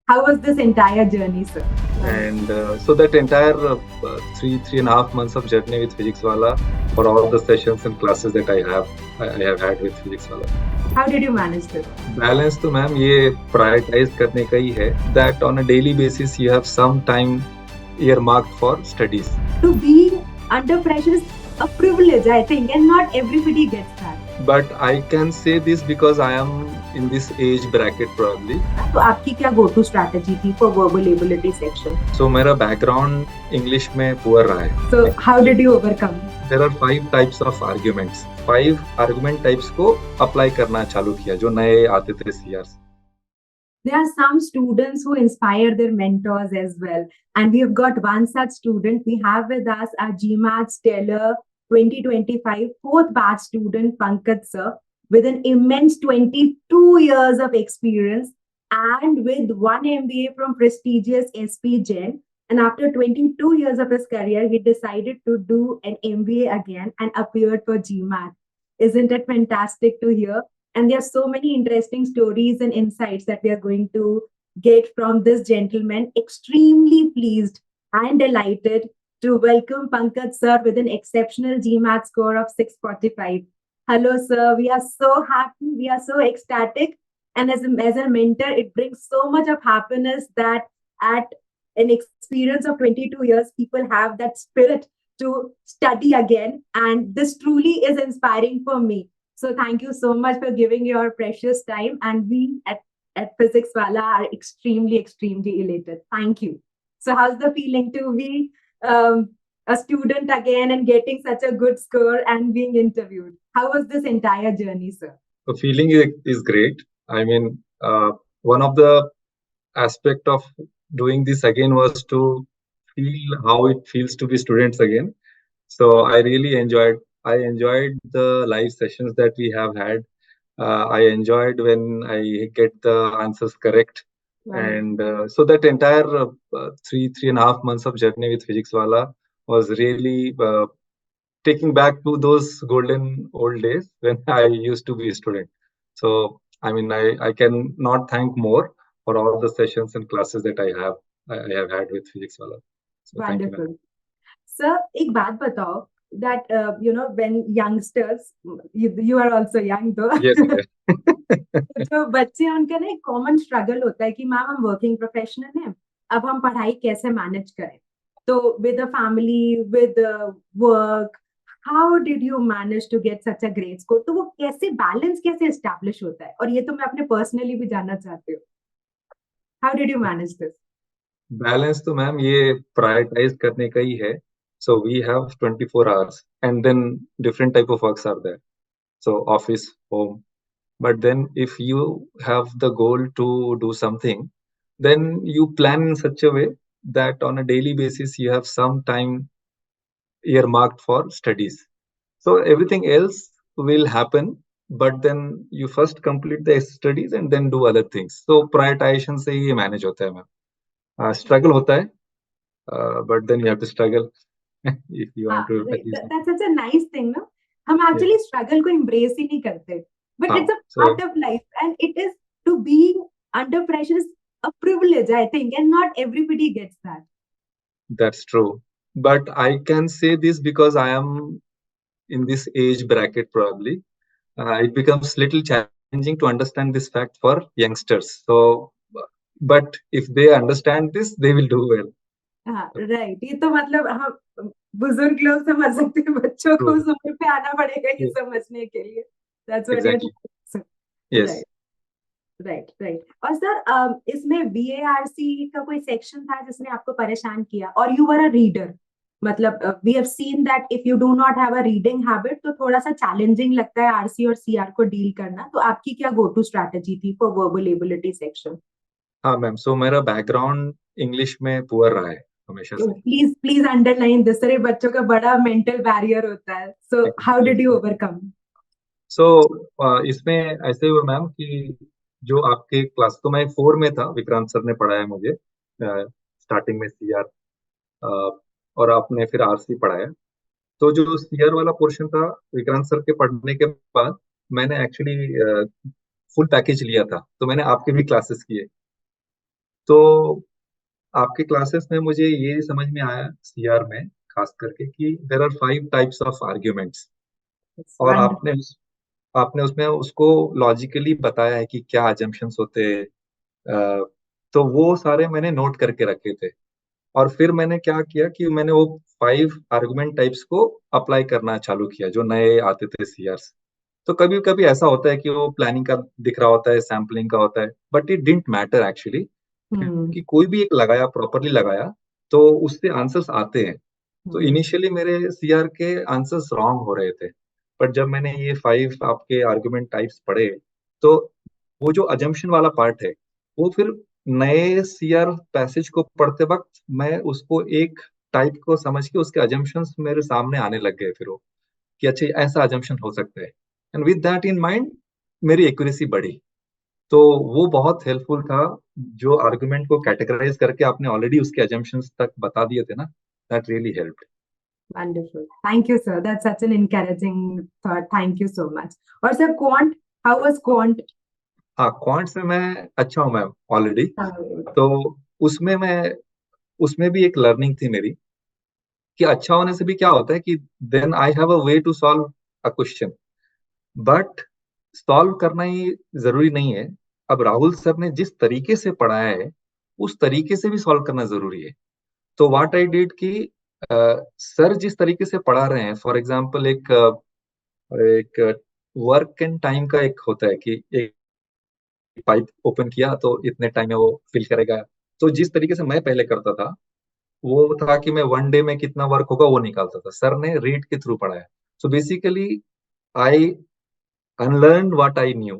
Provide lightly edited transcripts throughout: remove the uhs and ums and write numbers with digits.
How was this entire journey, sir? And so that entire 3.5 months of journey with Physics Wala, for all the sessions and classes that I have had with Physics Wala. How did you manage this? Balance तो ma'am ये prioritise करने का ही है, that on a daily basis you have some time earmarked for studies. To be under pressure is a privilege, I think, and not everybody gets that. But I can say this because I am in this age bracket probably. तो आपकी क्या go to strategy थी for verbal ability section? So मेरा background English में poor रहा है. So how did you overcome? There are 5 types of arguments. 5 argument types को apply करना चालू किया जो नए आते थे CRs. There are some students who inspire their mentors as well. And we have got one such student. We have with us our GMAT Stellar 2025 fourth batch student, Pankaj sir, with an immense 22 years of experience and with one MBA from prestigious SP Jain. And after 22 years of his career, he decided to do an MBA again and appeared for GMAT. Isn't it fantastic to hear? And there are so many interesting stories and insights that we are going to get from this gentleman. Extremely pleased and delighted to welcome Pankaj sir with an exceptional GMAT score of 645. Hello, sir. We are so happy. We are so ecstatic. And as a mentor, it brings so much of happiness that at an experience of 22 years, people have that spirit to study again. And this truly is inspiring for me. So thank you so much for giving your precious time. And we at Physics Wala are extremely, extremely elated. Thank you. So how's the feeling to be a student again and getting such a good score and being interviewed? How was this entire journey, sir? The feeling is great. I mean, one of the aspect of doing this again was to feel how it feels to be students again. So I enjoyed the live sessions that we have had. I enjoyed when I get the answers correct. Wow. And so that entire 3.5 months of journey with Physics Wala was really taking back to those golden old days when I used to be a student. So, I mean, I can not thank more for all the sessions and classes that I have had with Physics Wala. So, thank you, ma'am. Wonderful. Sir, एक बात बताओ that when youngsters, you are also young though. Yes, yes. जो बच्चे हैं उनका ना एक common struggle होता है कि मैम हम वर्किंग प्रोफेशनल हैं, अब हम पढ़ाई कैसे मैनेज करें. तो with a family, with work, how did you manage to get such a great score? तो वो कैसे बैलेंस कैसे एस्टैब्लिश होता है? और ये तो मैं अपने पर्सनली भी जानना चाहती हूँ. How did you manage this? Balance तो मैम ये प्रायोरिटाइज करने का ही है. So we have 24 hours and then different type of works are there. So office, home. But then if you have the goal to do something, then you plan in such a way that on a daily basis you have some time earmarked for studies. So everything else will happen, but then you first complete the studies and then do other things. So prioritization से ही manage होता है ma'am. Struggle होता है, but then you have to struggle if you want to achieve something. That's such a nice thing, no? हम actually struggle को embrace ही नहीं करते. But it's a part of life, and it is to being under pressure is a privilege, I think, and not everybody gets that. That's true. But I can say this because I am in this age bracket probably. It becomes little challenging to understand this fact for youngsters. So, but if they understand this, they will do well. हाँ, right. ये तो मतलब हम बुजुर्ग लोग समझ सकते हैं, बच्चों को उस उम्र पे आना पड़ेगा ये समझने के लिए. That's what exactly. Yes. Right. और सर इसमें VARC का कोई सेक्शन था जिसने आपको परेशान किया? और यू वर अ रीडर, मतलब we have seen that if you do not have a reading habit तो थोड़ा सा चैलेंजिंग लगता है RC और CR को डील करना. तो आपकी क्या गो टू स्ट्रैटेजी थी फॉर वर्बल एबिलिटी सेक्शन? हाँ मैम, सो मेरा बैकग्राउंड इंग्लिश में पुअर रहा है हमेशा से. Please underline this. अरे बच्चों का बड़ा मेंटल बैरियर होता है. So how did you overcome? So इसमें ऐसे हुआ मैम कि जो आपके क्लास, तो मैं 4 में था, विक्रांत सर ने पढ़ाया मुझे स्टार्टिंग में CR, और आपने फिर RC पढ़ाया. तो जो CR वाला पोर्शन था विक्रांत सर के पढ़ने के बाद मैंने एक्चुअली फुल पैकेज लिया था, तो मैंने आपके भी क्लासेस किए. तो आपके क्लासेस में मुझे ये समझ में आया सीआर में खास करके कि there are 5 types of arguments, It's और wonderful. आपने उसमें उसको लॉजिकली बताया है कि क्या अजम्पशंस होते हैं। तो वो सारे मैंने नोट करके रखे थे, और फिर मैंने क्या किया कि मैंने वो 5 आर्गुमेंट टाइप्स को अप्लाई करना चालू किया जो नए आते थे सीआर्स। तो कभी कभी ऐसा होता है कि वो प्लानिंग का दिख रहा होता है, सैम्पलिंग का होता है, but it didn't matter actually, Hmm. क्योंकि कोई भी एक लगाया, प्रॉपरली लगाया, तो उससे आंसर्स आते हैं। तो Hmm. इनिशियली मेरे सीआर के आंसर्स रॉन्ग हो रहे थे, बट जब मैंने ये 5 आपके आर्गुमेंट टाइप्स पढ़े, तो वो जो अजम्पशन वाला पार्ट है, वो फिर नए सीआर पैसेज को पढ़ते वक्त मैं उसको एक टाइप को समझ के उसके अजम्पशंस मेरे सामने आने लग गए, फिर वो कि अच्छा ऐसा अजम्पशन हो सकता है, and with that in mind मेरी एक्यूरेसी बढ़ी। तो वो बहुत हेल्पफुल था, जो आर्गुमेंट को कैटेगराइज करके आपने ऑलरेडी उसके अजम्पशंस तक बता दिए थे ना, that really help. Wonderful. Thank you, sir. That's such an encouraging thought. Thank you so much. और sir, quant, how was quant? हाँ, क्वांट्स में मैं अच्छा हूँ मैम ऑलरेडी। तो उसमें मैं उसमें भी एक लर्निंग थी मेरी कि अच्छा होने से भी क्या होता है कि then I have a way to solve a question, but solve करना ही जरूरी नहीं है। अब राहुल सर ने जिस तरीके से पढ़ाया है, उस तरीके से भी सॉल्व करना जरूरी है। तो व्हाट आई डिड कि सर जिस तरीके से पढ़ा रहे हैं, फॉर एग्जांपल एक वर्क एंड टाइम का एक होता है कि एक पाइप ओपन किया तो इतने टाइम में वो फिल करेगा। तो जिस तरीके से मैं पहले करता था, वो था कि मैं 1 डे में कितना वर्क होगा वो निकालता था। सर ने रीड के थ्रू पढ़ाया, so basically I unlearn what I knew.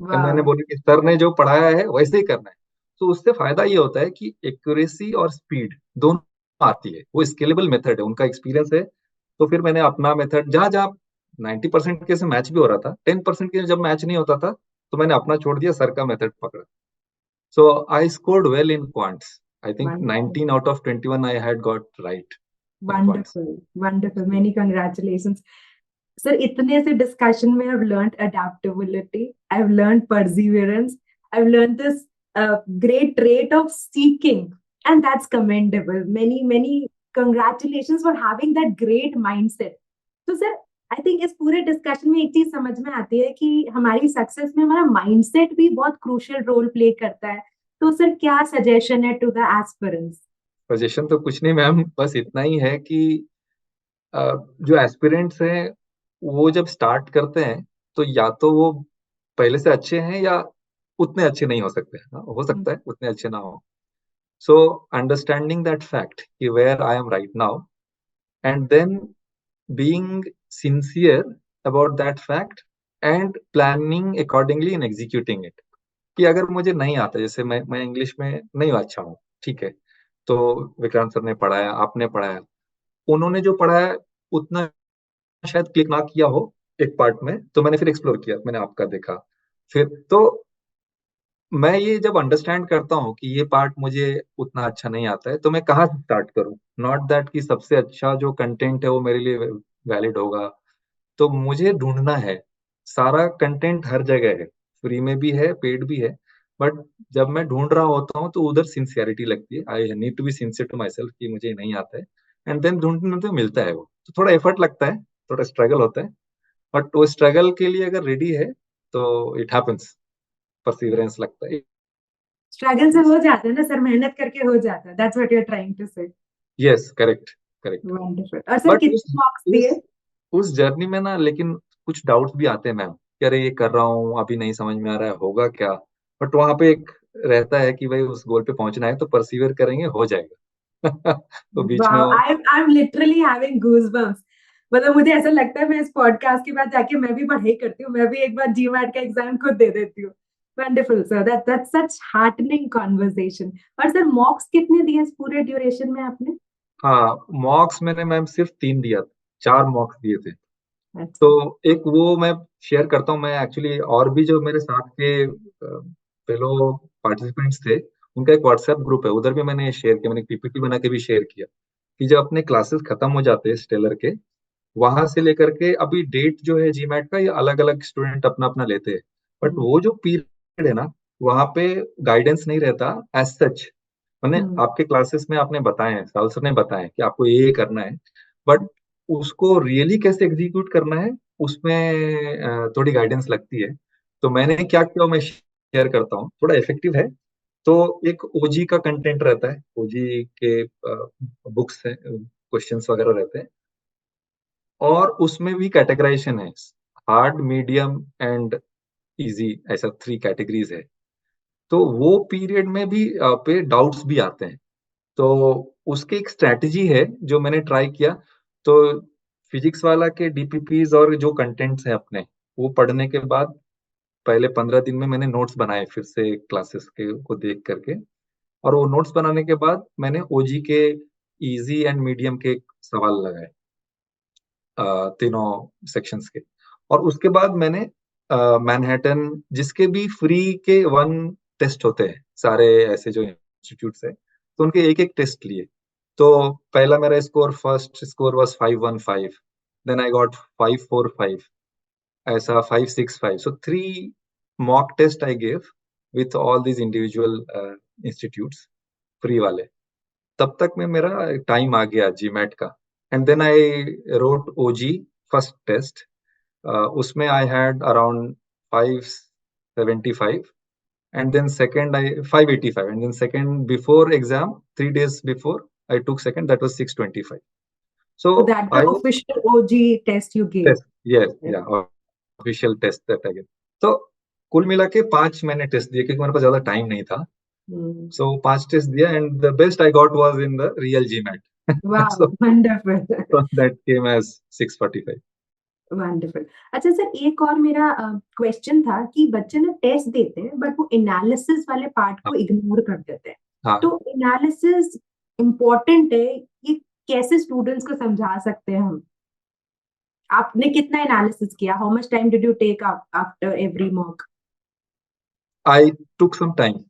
मैंने Wow. बोला कि सर ने जो पढ़ाया है वैसे ही करना है। तो उससे फायदा ये होता है कि एक्यूरेसी और स्पीड दोनों आती है, वो स्केलेबल मेथड है, उनका एक्सपीरियंस है। तो फिर मैंने अपना मेथड, जहाँ जहाँ 90% के से मैच भी हो रहा था, 10% के जब मैच नहीं होता था, तो मैंने अपना छोड़ दिया, सर का मेथड पकड़ा। So I scored well in quants. I think Wonderful. 19 out of 21 I had got right in quants. Wonderful. Wonderful. Many congratulations. Sir, इतने से discussion में I've learned adaptability. I've learned perseverance. I've learned this great trait of seeking, and that's commendable. Many congratulations for having that great mindset. तो sir, I think इस पूरे discussion में एक चीज समझ में आती है कि हमारी सक्सेस में हमारा माइंडसेट भी बहुत क्रूशियल रोल प्ले करता है। तो सर, क्या सजेशन है टू द एस्पिरेंट्स? सजेशन तो कुछ नहीं मैम, बस इतना ही है कि जो एस्पिरेंट्स हैं वो जब स्टार्ट करते हैं, तो या तो वो पहले से अच्छे हैं या उतने अच्छे नहीं हो सकते। हाँ, हो सकता है उतने अच्छे ना हो। सो अंडरस्टैंडिंग दैट फैक्ट कि where I am right now, and then being sincere about that fact, and planning accordingly in executing it. कि अगर मुझे नहीं आता, जैसे मैं इंग्लिश में नहीं अच्छा हूँ, ठीक है, तो विक्रांत सर ने पढ़ाया, आपने पढ़ाया, उन्होंने जो पढ़ाया उतना शायद क्लिक ना किया हो एक पार्ट में, तो मैंने फिर एक्सप्लोर किया, मैंने आपका देखा। फिर तो मैं ये जब अंडरस्टैंड करता हूँ कि ये पार्ट मुझे उतना अच्छा नहीं आता है, तो मैं कहाँ से स्टार्ट करूँ। नॉट दैट कि सबसे अच्छा जो कंटेंट है वो मेरे लिए वैलिड होगा। तो मुझे ढूंढना है, सारा कंटेंट हर जगह है, फ्री में भी है, पेड भी है, बट जब मैं ढूंढ रहा होता हूँ तो उधर सिंसियरिटी लगती है। I need to be sincere to myself कि मुझे नहीं आता है, एंड देन ढूंढने तो मिलता है वो। तो थोड़ा एफर्ट लगता है, थोड़ा स्ट्रगल होता है, बट वो स्ट्रगल के लिए अगर रेडी है तो इट हैपेंस, परसिवरेंस लगता है। स्ट्रगल से हो जाता है ना सर, मेहनत करके हो जाता है। That's what you are trying to say. Yes, correct, correct. Wonderful. और सर, बट कितने मार्क्स दिए? उस जर्नी में ना, लेकिन कुछ डाउट्स भी आते हैं मैम कि अरे ये कर रहा हूँ, अभी नहीं समझ में आ रहा है, होगा क्या। बट वहां पे एक रहता है कि भाई उस गोल पे पहुंचना है, तो परसीवियर करेंगे, हो जाएगा। तो बीच में वाओ, वो, I am literally having goosebumps. मतलब मुझे ऐसा लगता है मैं इस पॉडकास्ट के बाद जाके मैं भी पढ़ाई करती हूँ, मैं भी एक बार जीमैट का एग्जाम खुद दे देती हूँ। Wonderful sir, that's such heartening conversation. और सर, मॉक्स कितने दिए इस पूरे ड्यूरेशन में आपने? हाँ, मॉक्स मैंने मैम सिर्फ 3 दिया था, 4 मॉक्स दिए थे। तो अच्छा। एक वो मैं शेयर करता हूँ, मैं एक्चुअली और भी जो मेरे साथ के फेलो पार्टिसिपेंट्स थे, उनका एक व्हाट्सएप ग्रुप है, उधर भी मैंने शेयर किया, मैंने पीपीटी बना के भी शेयर किया कि जब अपने क्लासेस खत्म हो जाते हैं स्टेलर के, वहां से लेकर के अभी डेट जो है जीमैट का, ये अलग अलग स्टूडेंट अपना अपना लेते हैं, बट वो जो पीरियड है ना, वहां पे गाइडेंस नहीं रहता एज सच। मैंने हम्म। आपके क्लासेस में आपने बताए हैं, साल सर ने बताया है कि आपको ये करना है, बट उसको रियली कैसे एग्जीक्यूट करना है उसमें थोड़ी गाइडेंस लगती है। तो मैंने क्या किया मैं शेयर करता हूँ, थोड़ा इफेक्टिव है। तो एक ओजी का कंटेंट रहता है, ओजी के बुक्स है, क्वेश्चंस वगैरह रहते हैं, और उसमें भी कैटेगराइजेशन है, हार्ड मीडियम एंड इजी, ऐसा 3 कैटेगरीज है। तो वो पीरियड में भी पे डाउट्स भी आते हैं। तो उसकी एक स्ट्रैटेजी है जो मैंने ट्राई किया। तो फिजिक्स वाला के डीपीपीज और जो कंटेंट्स हैं अपने, वो पढ़ने के बाद पहले 15 दिन में मैंने नोट्स बनाए फिर से क्लासेस के को देख करके। और वो नोट्स बनाने के बाद मैंने ओजी के इजी एंड मीडियम के सवाल लगाए, तीनों सेक्शंस के। और उसके बाद मैंने मैनहट्टन, जिसके भी फ्री के 1 टेस्ट होते हैं सारे ऐसे जो इंस्टीट्यूट्स है, तो उनके एक एक टेस्ट लिए। तो पहला मेरा score, first score was 515, then I got 545, ऐसा 565। So 3 mock test I gave with all these individual institutes, free वाले। तब तक में मेरा टाइम आ गया जीमैट का। And then I wrote OG first test. उसमें I had around 575, and then second I 585, and then second before exam 3 days before I took second, that was 625. So So that I the official OG test you gave. test, yes, Right? yeah, official test that again. तो कुल मिला के 5 मैंने test दिए क्योंकि मेरे पास ज्यादा time नहीं था। Hmm. So 5 टेस्ट दिया and the best I got was in the real GMAT. Wow, so, wonderful. so that came as 645. Wonderful. अच्छा सर, एक और मेरा क्वेश्चन था कि बच्चे ना टेस्ट देते हैं बट वो एनालिसिस वाले पार्ट हाँ, को इग्नोर कर देते हैं। हाँ, तो एनालिसिस इम्पोर्टेंट है, ये कैसे स्टूडेंट्स को समझा सकते हैं हम? आपने कितना एनालिसिस किया? How much time did you take after every mock? I took some time,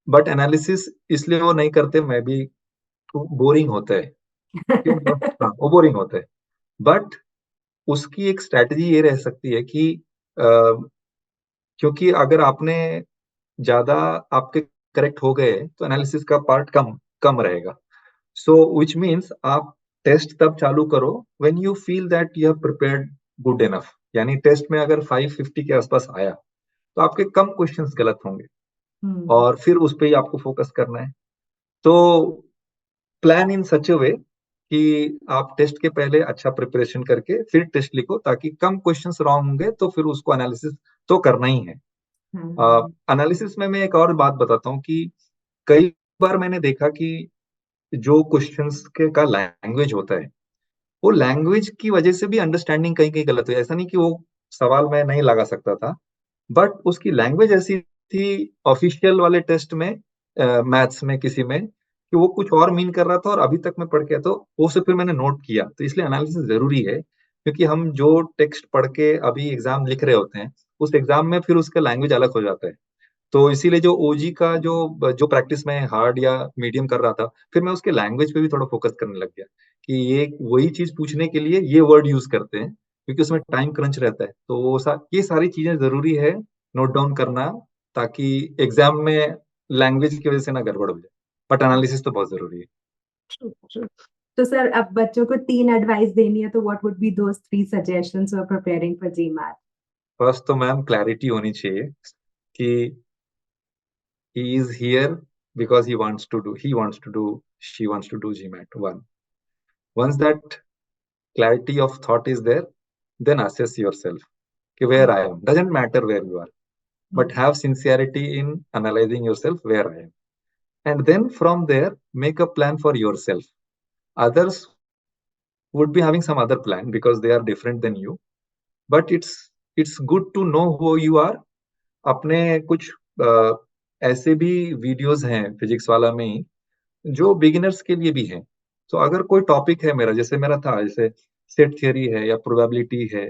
but analysis इसलिए वो नहीं करते, मैं भी बोरिंग होता है कि मतलब, हाँ वो बोरिंग होता है। बट उसकी एक स्ट्रैटेजी ये रह सकती है कि क्योंकि अगर आपने ज्यादा आपके करेक्ट हो गए तो एनालिसिस का पार्ट कम कम रहेगा। सो विच मीन्स आप टेस्ट तब चालू करो when you feel that you have prepared good enough. यानी टेस्ट में अगर 550 के आसपास आया तो आपके कम क्वेश्चंस गलत होंगे, हम्म। और फिर उस पर ही आपको फोकस करना है। तो प्लान इन सच अ वे कि आप टेस्ट के पहले अच्छा प्रिपरेशन करके फिर टेस्ट लिखो, ताकि कम क्वेश्चंस रॉन्ग होंगे तो फिर उसको एनालिसिस तो करना ही है। हाँ। एनालिसिस में मैं एक और बात बताता हूँ कि कई बार मैंने देखा कि जो क्वेश्चंस के का लैंग्वेज होता है, वो लैंग्वेज की वजह से भी अंडरस्टैंडिंग कहीं कहीं गलत हुई। ऐसा नहीं कि वो सवाल मैं नहीं लगा सकता था, बट उसकी लैंग्वेज ऐसी थी ऑफिशियल वाले टेस्ट में, मैथ्स में किसी में, कि वो कुछ और मीन कर रहा था और अभी तक मैं पढ़ के तो वो सब फिर मैंने नोट किया। तो इसलिए एनालिसिस जरूरी है, क्योंकि हम जो टेक्स्ट पढ़ के अभी एग्जाम लिख रहे होते हैं, उस एग्जाम में फिर उसका लैंग्वेज अलग हो जाता है। तो इसीलिए जो ओजी का जो जो प्रैक्टिस में हार्ड या मीडियम कर रहा था, फिर मैं उसके लैंग्वेज पे भी थोड़ा फोकस करने लग गया कि ये वही चीज पूछने के लिए ये वर्ड यूज करते हैं, क्योंकि उसमें टाइम क्रंच रहता है। तो ये सारी चीजें जरूरी है नोट डाउन करना, ताकि एग्जाम में लैंग्वेज की वजह से ना गड़बड़ हो जाए। बट एनालिसिस तो बहुत जरूरी है। True, true. तो सर, अब बच्चों को 3 एडवाइस देनी है तो what would be those 3 suggestions for preparing for GMAT? First तो मैम क्लैरिटी होनी चाहिए कि he is here because she wants to do GMAT one. Once that clarity of thought is there, then assess yourself. Where I am. Doesn't matter where you are, but have sincerity in analyzing yourself where I am. And then from there, make a plan for yourself. Others would be having some other plan because they are different than you. But it's good to know who you are. अपने कुछ ऐसे भी videos हैं physics वाला में ही जो beginners के लिए भी है। तो अगर कोई टॉपिक है मेरा, जैसे मेरा था, जैसे सेट थ्योरी है या प्रोबेबिलिटी है,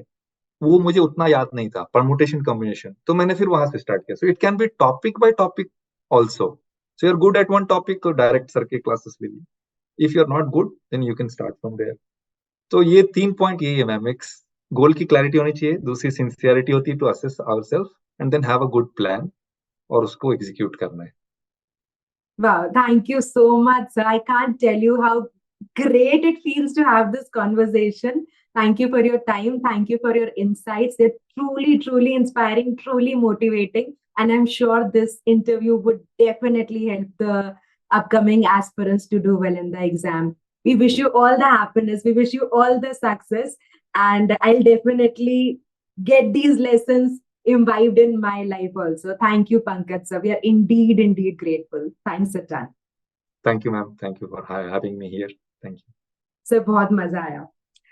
वो मुझे उतना याद नहीं था, परमुटेशन कॉम्बिनेशन, तो मैंने फिर वहां से स्टार्ट किया। So it can be topic by topic also. So you are good at one topic तो डायरेक्ट सर के क्लासेस ले लीजिए। If you are not good then you can start from there. तो ये 3 पॉइंट यही है ma'am. एक, गोल की क्लैरिटी होनी चाहिए, दूसरी सिंसियरिटी होती है to assess ourself, and then have a good plan, और उसको एग्जीक्यूट करना है. Wow, thank you so much, sir. I can't tell you how great it feels to have this conversation. Thank you for your time. Thank you for your insights. They're truly, truly inspiring, truly motivating. And I'm sure this interview would definitely help the upcoming aspirants to do well in the exam. We wish you all the happiness. We wish you all the success. And I'll definitely get these lessons imbibed in my life also. Thank you, Pankaj sir. We are indeed, indeed grateful. Thanks a ton. Thank you, ma'am. Thank you for having me here. Thank you. Sir, बहुत मजा आया.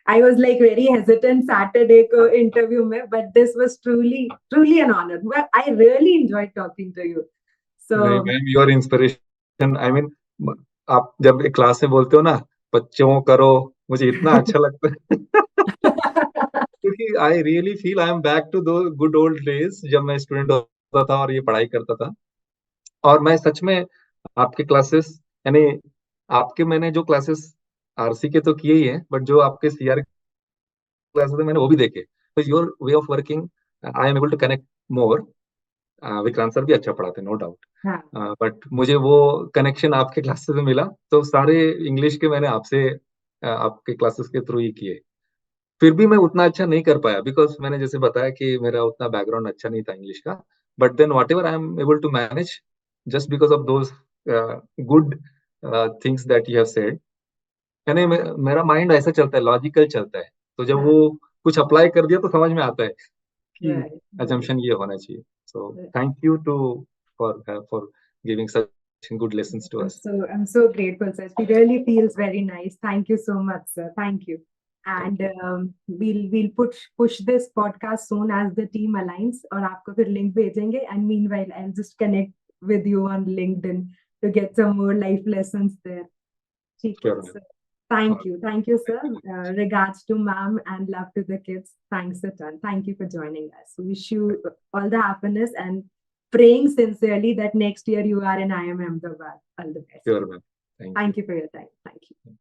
I was like very hesitant Saturday को interview में, but this was truly, truly an honor. Well, I really enjoyed talking to you. So, नहीं ma'am, your inspiration, I mean, आप जब class में बोलते हो ना, बच्चों करो, मुझे इतना अच्छा लगता है. क्योंकि I really feel I am back to those good old days जब मैं स्टूडेंट होता था और ये पढ़ाई करता था. और मैं सच में आपके क्लासेस, यानी आपके, मैंने जो क्लासेस आरसी के तो किए ही हैं, बट जो आपके सीआर क्लासेस मैंने वो भी देखे. तो your way of working, I am able to connect more. Vikrant sir भी अच्छा पढ़ाते, नो डाउट, हाँ, बट मुझे वो कनेक्शन आपके क्लासेस में मिला. तो सारे इंग्लिश के मैंने आपसे आपके क्लासेस के थ्रू ही किए. फिर भी मैं उतना अच्छा नहीं कर पाया, बिकॉज मैंने जैसे बताया कि मेरा उतना बैकग्राउंड अच्छा नहीं था इंग्लिश का. But then whatever I am able to manage, just because of those good things that you have said. यानी मेरा माइंड ऐसा चलता है, लॉजिकल चलता है. तो जब वो कुछ अप्लाई कर दिया तो समझ में आता है कि right, right. assumption ये होना चाहिए. So thank you for giving such good lessons to us. I'm so grateful, sir. It really feels very nice. Thank you so much, sir. Thank you. And we'll push this podcast soon as the team aligns. और आपको फिर link भेजेंगे. And meanwhile, I'll just connect with you on LinkedIn to get some more life lessons there. ठीक है, Sure, ma'am. sir. Thank you, sir. Regards to ma'am and love to the kids. Thanks a ton. Thank you for joining us. Wish you all the happiness and praying sincerely that next year you are in IIM Ahmedabad. All the best. Sure, ma'am. Thank you. Thank you for your time. Thank you.